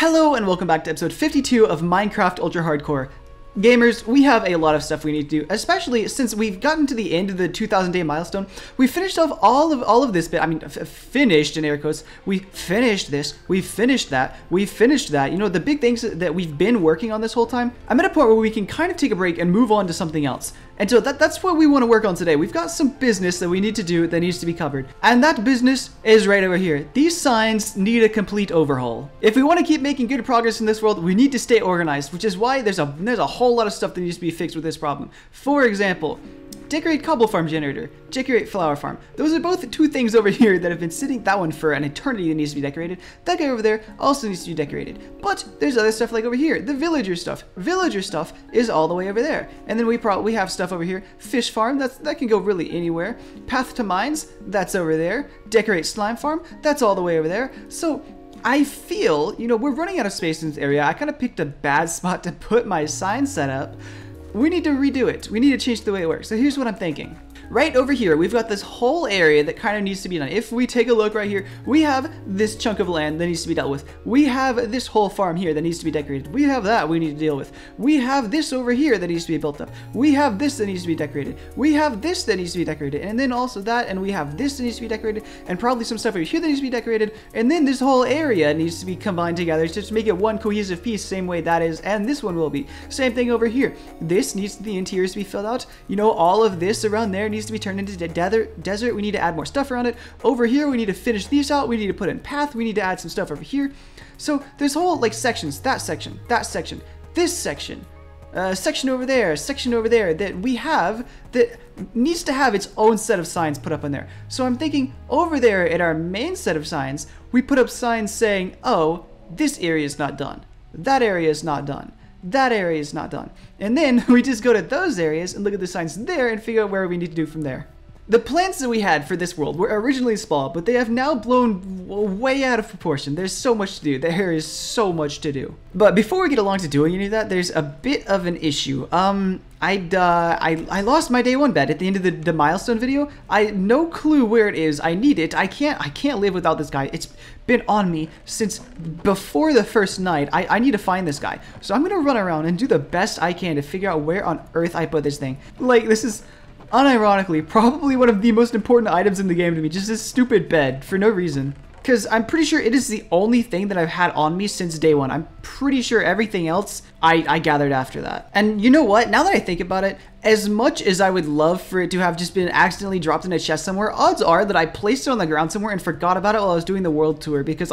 Hello and welcome back to episode 52 of Minecraft Ultra Hardcore. Gamers, we have a lot of stuff we need to do, especially since we've gotten to the end of the 2,000 day milestone. We finished off all of this bit. I mean, finished in air quotes. We finished this. We finished that. We finished that. You know, the big things that we've been working on this whole time. I'm at a point where we can kind of take a break and move on to something else. And so that's what we want to work on today. We've got some business that we need to do that needs to be covered. And that business is right over here. These signs need a complete overhaul. If we want to keep making good progress in this world, we need to stay organized, which is why there's a whole lot of stuff that needs to be fixed with this problem. For example, decorate cobble farm generator, decorate flower farm. Those are both two things over here that have been sitting, that one for an eternity that needs to be decorated. That guy over there also needs to be decorated. But there's other stuff like over here, the villager stuff. Villager stuff is all the way over there. And then we have stuff over here, fish farm, that can go really anywhere. Path to mines, that's over there. Decorate slime farm, that's all the way over there. So I feel, you know, we're running out of space in this area. I kind of picked a bad spot to put my sign set up. We need to redo it. We need to change the way it works. So here's what I'm thinking. Right over here, we've got this whole area that kind of needs to be done. If we take a look right here, we have this chunk of land that needs to be dealt with. We have this whole farm here that needs to be decorated. We have that we need to deal with. We have this over here that needs to be built up. We have this that needs to be decorated. We have this that needs to be decorated. And then also that, and we have this that needs to be decorated, and probably some stuff over here that needs to be decorated. And then this whole area needs to be combined together just to make it one cohesive piece, same way that is, and this one will be. Same thing over here. This needs the interiors to be filled out. You know, all of this around there needs to be turned into desert. We need to add more stuff around it. Over here, we need to finish these out. We need to put in path. We need to add some stuff over here. So there's whole like sections, that section, this section, section over there that we have that needs to have its own set of signs put up on there. So I'm thinking over there at our main set of signs, we put up signs saying, oh, this area is not done. That area is not done. That area is not done. And then we just go to those areas and look at the signs there and figure out where we need to do from there. The plans that we had for this world were originally small, but they have now blown way out of proportion. There's so much to do. There is so much to do. But before we get along to doing any of that, there's a bit of an issue. I lost my day one bed at the end of the milestone video. I no clue where it is. I need it. I can't live without this guy. It's been on me since before the first night. I need to find this guy. So I'm gonna run around and do the best I can to figure out where on earth I put this thing. Like, this is unironically probably one of the most important items in the game to me. Just this stupid bed for no reason. Because I'm pretty sure it is the only thing that I've had on me since day one. I'm pretty sure everything else I gathered after that. And you know what? Now that I think about it, as much as I would love for it to have just been accidentally dropped in a chest somewhere, odds are that I placed it on the ground somewhere and forgot about it while I was doing the world tour. Because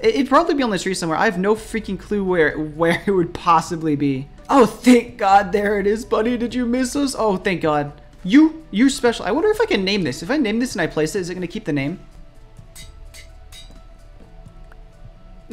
it'd probably be on the street somewhere. I have no freaking clue where it would possibly be. Oh, thank God, there it is, buddy. Did you miss us? Oh, thank God. You're special. I wonder if I can name this. If I name this and I place it, is it going to keep the name?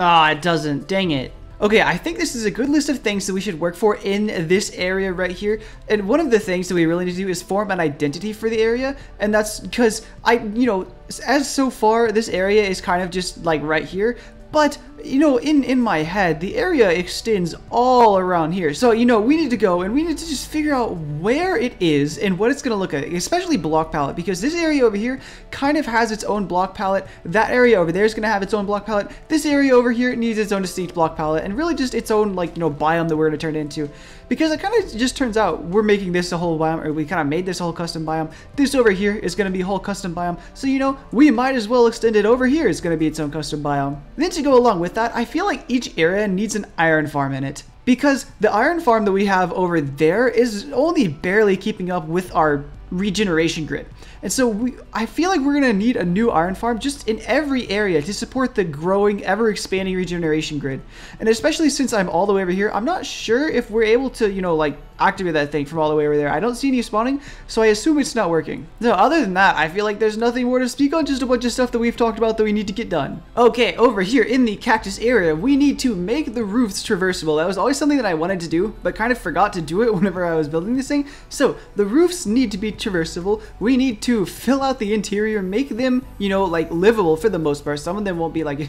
Ah, it doesn't. Dang it. Okay, I think this is a good list of things that we should work for in this area right here. And one of the things that we really need to do is form an identity for the area. And that's because you know, as so far, this area is kind of just like right here. But, you know, in my head, the area extends all around here. So, you know, we need to go and we need to just figure out where it is and what it's going to look like, especially block palette, because this area over here kind of has its own block palette. That area over there is going to have its own block palette. This area over here needs its own distinct block palette and really just its own, like, you know, biome that we're going to turn it into. Because it kind of just turns out we're making this a whole biome, or we kind of made this a whole custom biome. This over here is going to be a whole custom biome. So, you know, we might as well extend it over here. It's going to be its own custom biome. Then to go along with that, I feel like each area needs an iron farm in it. Because the iron farm that we have over there is only barely keeping up with our regeneration grid. And so I feel like we're going to need a new iron farm just in every area to support the growing, ever-expanding regeneration grid. And especially since I'm all the way over here, I'm not sure if we're able to, you know, like, activate that thing from all the way over there. I don't see any spawning, so I assume it's not working. So other than that, I feel like there's nothing more to speak on, just a bunch of stuff that we've talked about that we need to get done. Okay, over here in the cactus area, we need to make the roofs traversable. That was always something that I wanted to do, but kind of forgot to do it whenever I was building this thing. So the roofs need to be traversable. We need to fill out the interior, make them, you know, like livable for the most part. Some of them won't be like,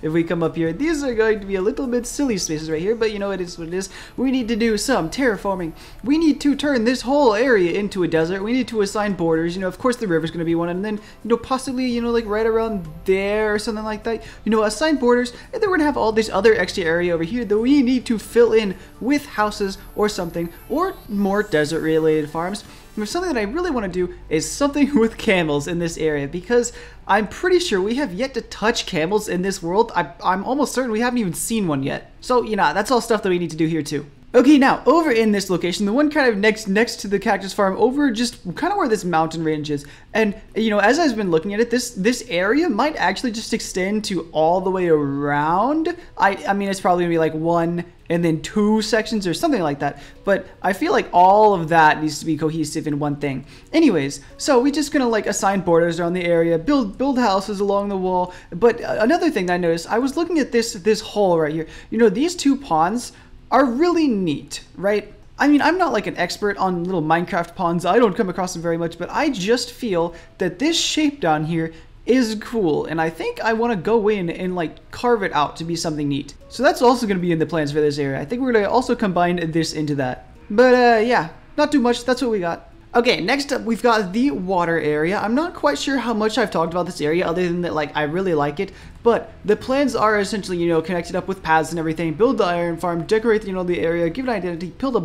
if we come up here, these are going to be a little bit silly spaces right here, but you know, it is what it is. We need to do some terraforming. we need to turn this whole area into a desert. We need to assign borders. You know, of course the river's going to be one, and then, you know, possibly, you know, like right around there or something like that. You know, assign borders, and then we're going to have all this other extra area over here that we need to fill in with houses or something, or more desert-related farms. And something that I really want to do is something with camels in this area, because I'm pretty sure we have yet to touch camels in this world. I'm almost certain we haven't even seen one yet. So, you know, that's all stuff that we need to do here too. Okay, now, over in this location, the one kind of next to the cactus farm, over just kind of where this mountain range is. And, you know, as I've been looking at it, this area might actually just extend to all the way around. I mean, it's probably going to be like 1 and then 2 sections or something like that. But I feel like all of that needs to be cohesive in one thing. Anyways, so we're just going to like assign borders around the area, build houses along the wall. But another thing that I noticed, I was looking at this hole right here. You know, these 2 ponds are really neat, right? I mean, I'm not like an expert on little Minecraft ponds. I don't come across them very much, but I just feel that this shape down here is cool, and I think I want to go in and like carve it out to be something neat. So that's also going to be in the plans for this area. I think we're going to also combine this into that. But yeah, not too much. That's what we got. Okay, next up we've got the water area. I'm not quite sure how much I've talked about this area other than that, like, I really like it. But the plans are essentially, you know, connected up with paths and everything. Build the iron farm, decorate, you know, the area, give it an identity, build a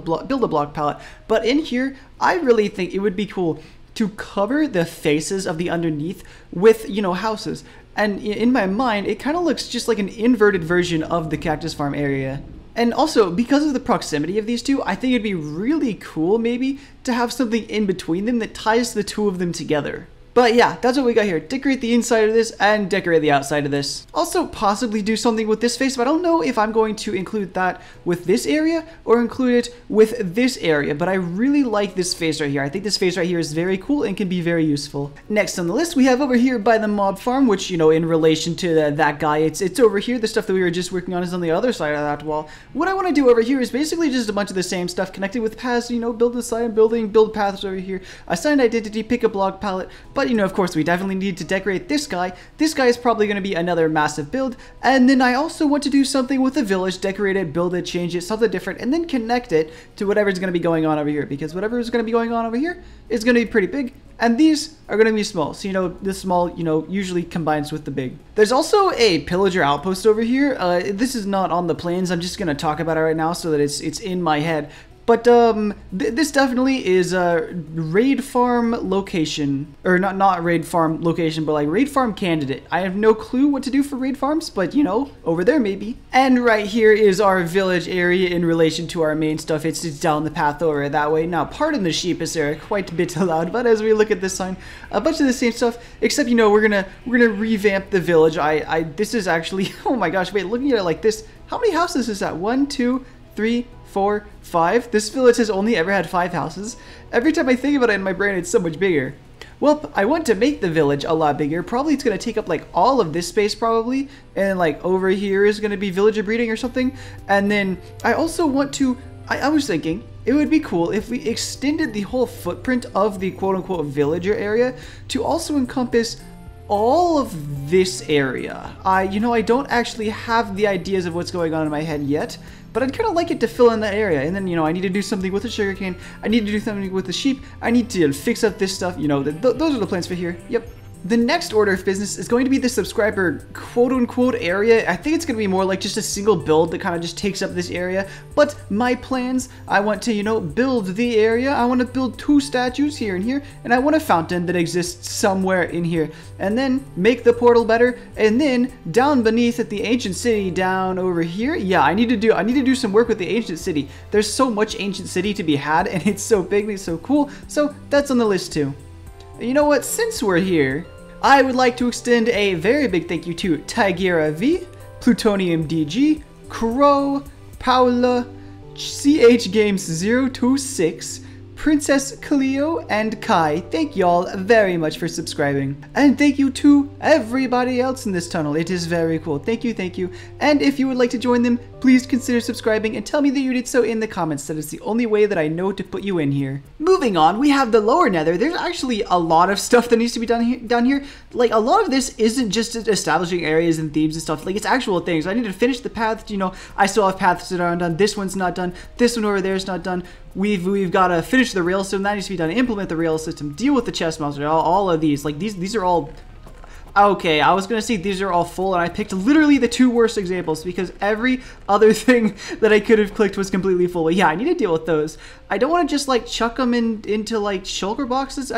block palette. But in here, I really think it would be cool to cover the faces of the underneath with, you know, houses. And in my mind, it kind of looks just like an inverted version of the cactus farm area. And also, because of the proximity of these two, I think it'd be really cool, maybe, to have something in between them that ties the two of them together. But yeah, that's what we got here. Decorate the inside of this and decorate the outside of this. Also, possibly do something with this face, but I don't know if I'm going to include that with this area or include it with this area. But I really like this face right here. I think this face right here is very cool and can be very useful. Next on the list, we have over here by the mob farm, which, you know, in relation to that guy, it's over here. The stuff that we were just working on is on the other side of that wall. What I want to do over here is basically just a bunch of the same stuff connected with paths, you know, build a sign building, build paths over here, assign identity, pick a block palette. But, you know, of course, we definitely need to decorate this guy. This guy is probably going to be another massive build. And then I also want to do something with the village, decorate it, build it, change it, something different, and then connect it to whatever's going to be going on over here. Because whatever is going to be going on over here is going to be pretty big. And these are going to be small. So, you know, the small, you know, usually combines with the big. There's also a pillager outpost over here. This is not on the plans. I'm just going to talk about it right now so that it's in my head. But this definitely is a raid farm location, or not raid farm location, but like raid farm candidate. I have no clue what to do for raid farms, but you know, over there maybe. And right here is our village area in relation to our main stuff. It's down the path over that way. Now, pardon the sheep as they're quite a bit loud, but as we look at this sign, a bunch of the same stuff, except, you know, we're gonna revamp the village. This is actually, oh my gosh, wait, looking at it like this, how many houses is that? 1, 2, 3, 4, 5. This village has only ever had 5 houses. Every time I think about it in my brain, it's so much bigger. Well, I want to make the village a lot bigger. Probably it's going to take up like all of this space probably. And like over here is going to be villager breeding or something. And then I also want to, I was thinking it would be cool if we extended the whole footprint of the quote-unquote villager area to also encompass all of this area. You know, I don't actually have the ideas of what's going on in my head yet, but I'd kind of like it to fill in that area. And then, you know, I need to do something with the sugarcane. I need to do something with the sheep. I need to fix up this stuff. You know, those are the plans for here. Yep. The next order of business is going to be the subscriber quote-unquote area. I think it's going to be more like just a single build that kind of just takes up this area. But my plans, I want to, you know, build the area. I want to build 2 statues here and here. And I want a fountain that exists somewhere in here. And then make the portal better. And then down beneath at the ancient city down over here. Yeah, I need to do some work with the ancient city. There's so much ancient city to be had, and it's so big and it's so cool. So that's on the list too. You know what, since we're here, I would like to extend a very big thank you to Tigera V, Plutonium DG, Crow, Paula, CH Games 026, Princess Cleo, and Kai. Thank y'all very much for subscribing. And thank you to everybody else in this tunnel. It is very cool. Thank you, thank you. And if you would like to join them, please consider subscribing and tell me that you did so in the comments. That is the only way that I know to put you in here. Moving on, we have the lower nether. There's actually a lot of stuff that needs to be done down here. Like, a lot of this isn't just establishing areas and themes and stuff. Like, it's actual things. I need to finish the paths. You know, I still have paths that aren't done. This one's not done. This one over there is not done. We've got to finish the rail system. That needs to be done. Implement the rail system. Deal with the chest monster. All of these. Like, these are all... Okay, I was gonna say these are all full, and I picked literally the 2 worst examples because every other thing that I could have clicked was completely full. But yeah, I need to deal with those. I don't want to just like chuck them into like shulker boxes.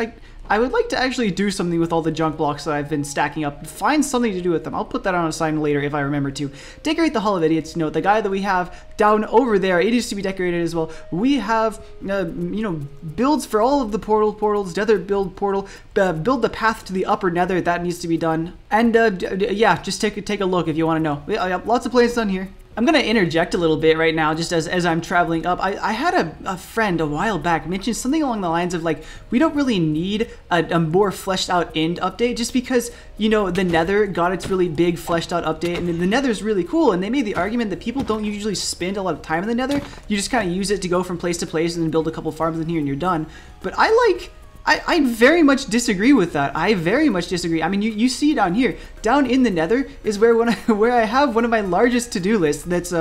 I would like to actually do something with all the junk blocks that I've been stacking up. Find something to do with them. I'll put that on a sign later if I remember to. Decorate the Hall of Idiots. You know, the guy that we have down over there, it needs to be decorated as well. We have, you know, builds for all of the portals, nether build portal, build the path to the upper nether. That needs to be done. And yeah, just take a look if you want to know. I have lots of plans done here. I'm going to interject a little bit right now just as I'm traveling up. I had a friend a while back mention something along the lines of like, we don't really need a more fleshed out end update just because, you know, the nether got its really big fleshed out update and the nether is really cool, and they made the argument that people don't usually spend a lot of time in the nether. You just kind of use it to go from place to place and then build a couple farms in here and you're done. But I very much disagree with that. I very much disagree. I mean, you see down here, down in the nether is where I have one of my largest to-do lists that's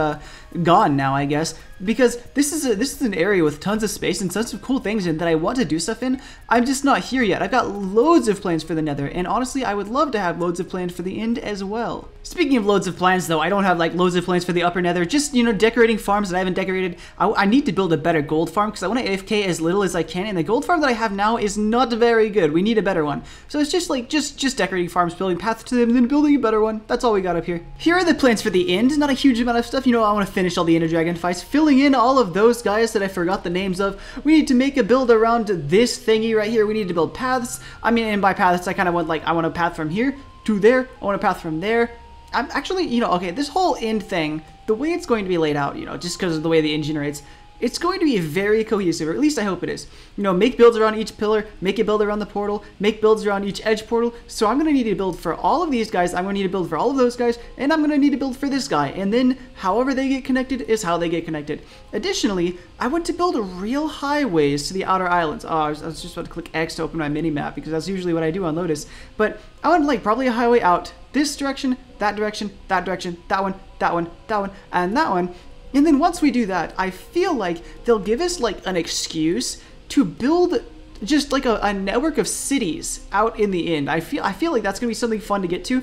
gone now, I guess, because this is an area with tons of space and tons of cool things in that I want to do stuff in. I'm just not here yet. I've got loads of plans for the nether, and honestly, I would love to have loads of plans for the end as well. Speaking of loads of plans, though, I don't have like loads of plans for the upper nether. Just, you know, decorating farms that I haven't decorated. I need to build a better gold farm because I want to AFK as little as I can, and the gold farm that I have now is not very good. We need a better one. So it's just like just decorating farms, building paths to them, and then building a better one. That's all we got up here. Here are the plans for the end. Not a huge amount of stuff. You know, I want to finish all the Ender Dragon fights, filling in all of those guys that I forgot the names of. We need to make a build around this thingy right here. We need to build paths. I mean, and by paths, I kind of want like, I want a path from here to there. I want a path from there. I'm actually, you know, okay, this whole end thing, the way it's going to be laid out, you know, just because of the way the end generates, it's going to be very cohesive, or at least I hope it is. You know, make builds around each pillar, make a build around the portal, make builds around each edge portal. So I'm going to need to build for all of these guys, I'm going to need to build for all of those guys, and I'm going to need to build for this guy. And then however they get connected is how they get connected. Additionally, I want to build real highways to the outer islands. Oh, I was just about to click X to open my mini-map because that's usually what I do on Lotus. But I want like probably a highway out this direction, that direction, that direction, that one, that one, that one, and that one. And then once we do that, I feel like they'll give us like an excuse to build just like a network of cities out in the end. I feel like that's gonna be something fun to get to.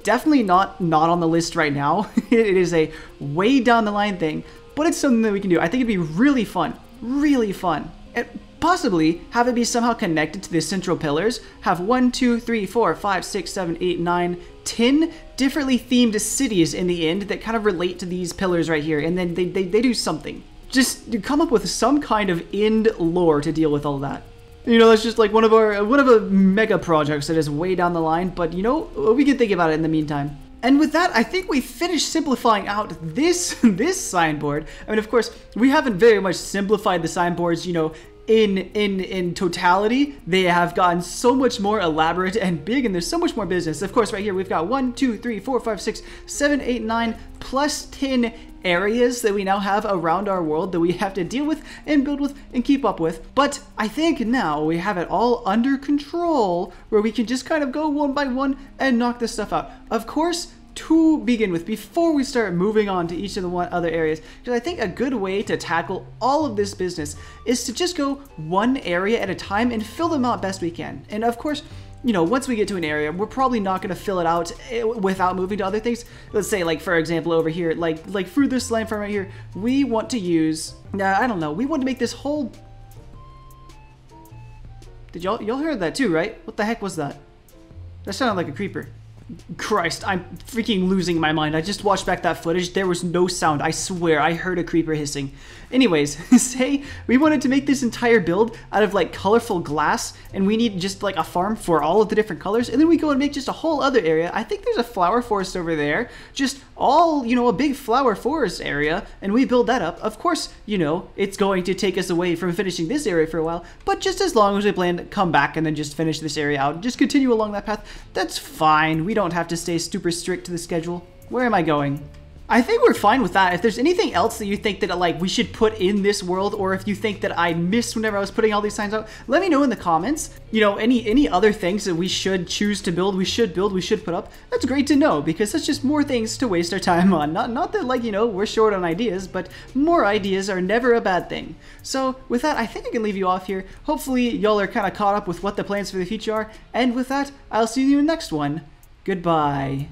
Definitely not on the list right now. It is a way down the line thing, but it's something that we can do. I think it'd be really fun, and possibly have it be somehow connected to the central pillars. Have 1, 2, 3, 4, 5, 6, 7, 8, 9, 10 differently themed cities in the end that kind of relate to these pillars right here, and then they do something. Just come up with some kind of end lore to deal with all that. You know, that's just like one of the mega projects that is way down the line, but you know, we can think about it in the meantime. And with that, I think we finished simplifying out this signboard. I mean, of course, we haven't very much simplified the signboards, you know, in totality. They have gotten so much more elaborate and big, and there's so much more business. Of course, right here, we've got 1, 2, 3, 4, 5, 6, 7, 8, 9, plus 10 areas that we now have around our world that we have to deal with and build with and keep up with. But I think now we have it all under control where we can just kind of go one by one and knock this stuff out. Of course, to begin with, before we start moving on to each of the other areas, because I think a good way to tackle all of this business is to just go one area at a time and fill them out best we can. And of course, you know, once we get to an area, we're probably not going to fill it out without moving to other things. Let's say, like, for example, over here, like through this slime farm right here, we want to use, I don't know, we want to make this whole... Did y'all hear that too, right? What the heck was that? That sounded like a creeper. Christ, I'm freaking losing my mind. I just watched back that footage. There was no sound. I swear, I heard a creeper hissing. Anyways, say we wanted to make this entire build out of like colorful glass, and we need just like a farm for all of the different colors, and then we go and make just a whole other area. I think there's a flower forest over there. Just all, you know, a big flower forest area, and we build that up. Of course, you know, it's going to take us away from finishing this area for a while, but just as long as we plan to come back and then just finish this area out, just continue along that path, that's fine. We don't have to stay super strict to the schedule. Where am I going? I think we're fine with that. If there's anything else that you think that like we should put in this world, or if you think that I missed whenever I was putting all these signs out, let me know in the comments. You know, any other things that we should choose to build, we should put up. That's great to know, because that's just more things to waste our time on. Not that, like, you know, we're short on ideas, but more ideas are never a bad thing. So with that, I think I can leave you off here. Hopefully y'all are kind of caught up with what the plans for the future are. And with that, I'll see you in the next one. Goodbye.